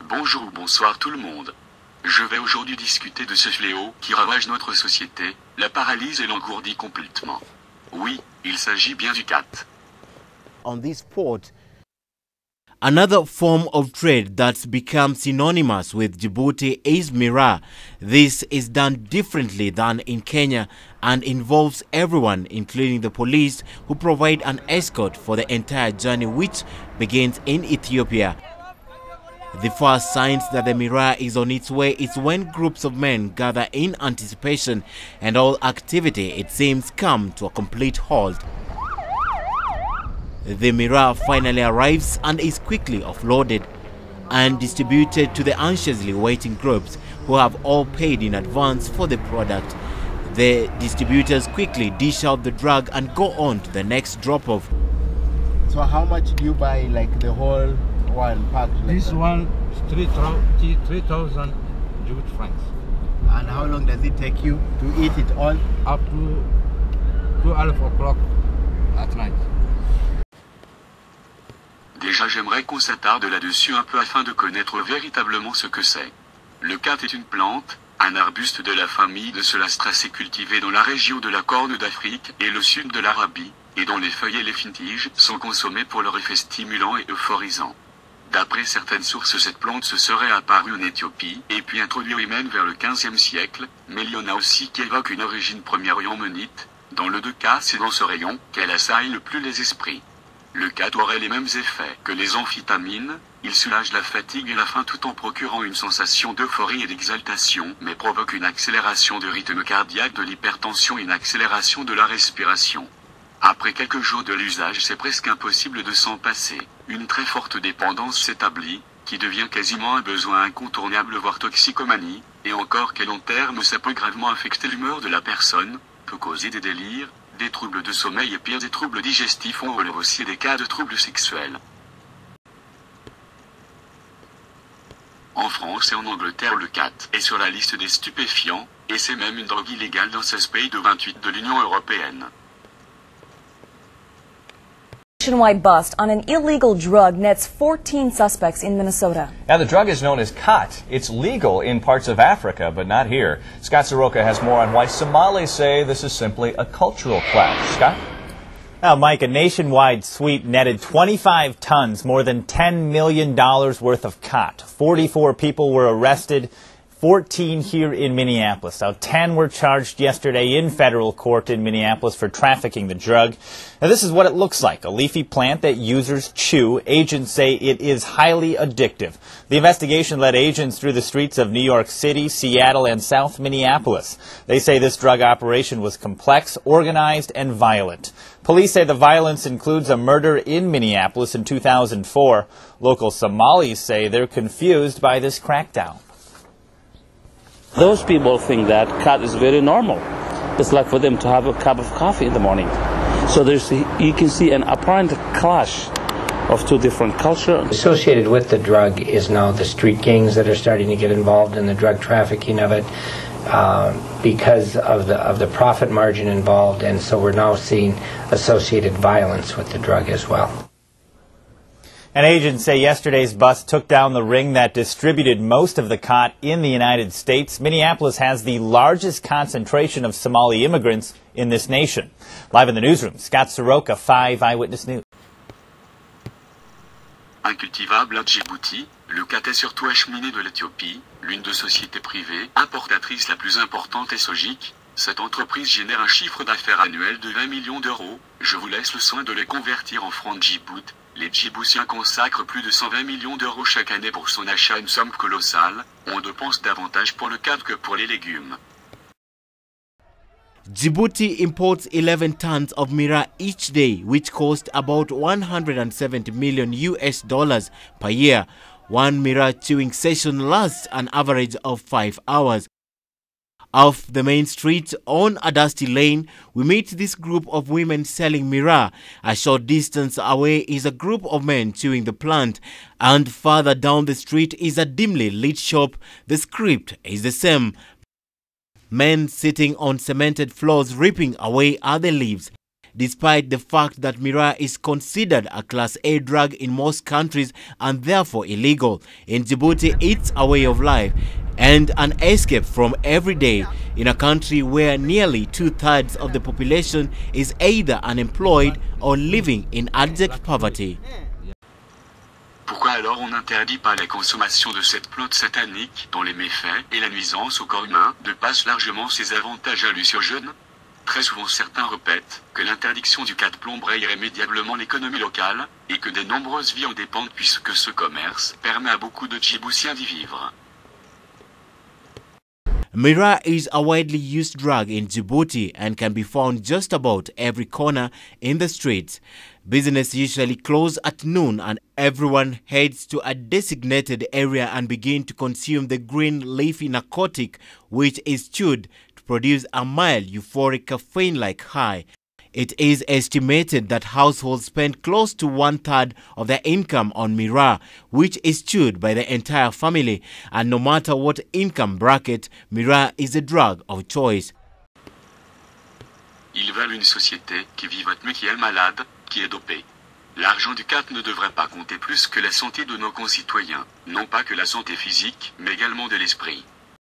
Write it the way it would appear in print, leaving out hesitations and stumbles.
Bonjour ou bonsoir tout le monde. Je vais aujourd'hui discuter de ce fléau qui ravage notre société, la paralyse et l'engourdit complètement. Oui, il s'agit bien du Khat. On this port, another form of trade that's become synonymous with Djibouti is Miraa. This is done differently than in Kenya and involves everyone, including the police, who provide an escort for the entire journey, which begins in Ethiopia. The first signs that the Miraa is on its way is when groups of men gather in anticipation and all activity, it seems, come to a complete halt. The Miraa finally arrives and is quickly offloaded and distributed to the anxiously waiting groups who have all paid in advance for the product. The distributors quickly dish out the drug and go on to the next drop-off. So how much do you buy, like the whole one pack? Like this that? one is 3,000 Djibouti francs. And how long does it take you to eat it all? Up to 12 o'clock at night. Déjà j'aimerais qu'on s'attarde là-dessus un peu afin de connaître véritablement ce que c'est. Le Khat est une plante, un arbuste de la famille de Solastracées cultivé dans la région de la Corne d'Afrique et le sud de l'Arabie, et dont les feuilles et les fines-tiges sont consommées pour leur effet stimulant et euphorisant. D'après certaines sources, cette plante se serait apparue en Éthiopie et puis introduite au Yémen vers le XVe siècle, mais il y en a aussi qui évoquent une origine première menite. Dans les deux cas, c'est dans ce rayon qu'elle assaille le plus les esprits. Le Khat aurait les mêmes effets que les amphétamines, il soulage la fatigue et la faim tout en procurant une sensation d'euphorie et d'exaltation, mais provoque une accélération du rythme cardiaque, de l'hypertension et une accélération de la respiration. Après quelques jours de l'usage, c'est presque impossible de s'en passer. Une très forte dépendance s'établit, qui devient quasiment un besoin incontournable voire toxicomanie, et encore qu'à long terme ça peut gravement affecter l'humeur de la personne, peut causer des délires, des troubles de sommeil et pire des troubles digestifs, on relève aussi des cas de troubles sexuels. En France et en Angleterre, le Khat est sur la liste des stupéfiants, et c'est même une drogue illégale dans 16 pays de 28 de l'Union européenne. Nationwide bust on an illegal drug nets 14 suspects in Minnesota. Now, the drug is known as Khat. It's legal in parts of Africa, but not here. Scott Soroka has more on why Somalis say this is simply a cultural clash. Scott? Now, Mike, a nationwide sweep netted 25 tons, more than $10 million worth of Khat. 44 people were arrested, 14 here in Minneapolis. Now, 10 were charged yesterday in federal court in Minneapolis for trafficking the drug. Now, this is what it looks like, a leafy plant that users chew. Agents say it is highly addictive. The investigation led agents through the streets of New York City, Seattle, and South Minneapolis. They say this drug operation was complex, organized, and violent. Police say the violence includes a murder in Minneapolis in 2004. Local Somalis say they're confused by this crackdown. Those people think that Khat is very normal. It's like for them to have a cup of coffee in the morning. So you can see an apparent clash of two different cultures. Associated with the drug is now the street gangs that are starting to get involved in the drug trafficking of it because of the profit margin involved, and so we're now seeing associated violence with the drug as well. And agents say yesterday's bust took down the ring that distributed most of the Khat in the United States. Minneapolis has the largest concentration of Somali immigrants in this nation. Live in the newsroom, Scott Soroka, 5 Eyewitness News. Incultivable à Djibouti, le Khat est surtout acheminé de l'Éthiopie, l'une des sociétés privées importatrices la plus importante et Sogic. Cette entreprise génère un chiffre d'affaires annuel de 20 millions d'euros. Je vous laisse le soin de les convertir en francs Djibouti. Les Djiboutiens consacrent plus de 120 millions d'euros chaque année pour son achat, une somme colossale. On dépense davantage pour le khat que pour les légumes. Djibouti imports 11 tons of miraa each day, which cost about $170 million per year. One miraa chewing session lasts an average of 5 hours. Off the main street on a dusty lane, we meet this group of women selling miraa. A short distance away is a group of men chewing the plant, and further down the street is a dimly lit shop. The script is the same. Men sitting on cemented floors ripping away other leaves. Despite the fact that miraa is considered a Class A drug in most countries and therefore illegal, in Djibouti it's a way of life and an escape from every day in a country where nearly 2/3 of the population is either unemployed or living in abject poverty. Pourquoi alors on n'interdit pas la consommation de cette plante satanique, dont les méfaits et la nuisance au corps humain dépassent largement ses avantages hallucinogènes? Très souvent certains répètent que l'interdiction du khat plomberait irrémédiablement l'économie locale et que de nombreuses vies en dépendent puisque ce commerce permet à beaucoup de Djiboutiens d'y vivre. Miraa is a widely used drug in Djibouti and can be found just about every corner in the streets. Business usually close at noon and everyone heads to a designated area and begin to consume the green leafy narcotic, which is chewed to produce a mild euphoric caffeine-like high. It is estimated that households spend close to 1/3 of their income on miraa, which is chewed by the entire family, and no matter what income bracket, miraa is a drug of choice. Ils veulent une société qui vivote mais qui est malade, qui est dopée. L'argent du khat ne devrait pas compter plus que la santé de nos concitoyens, non pas que la santé physique, mais également de l'esprit.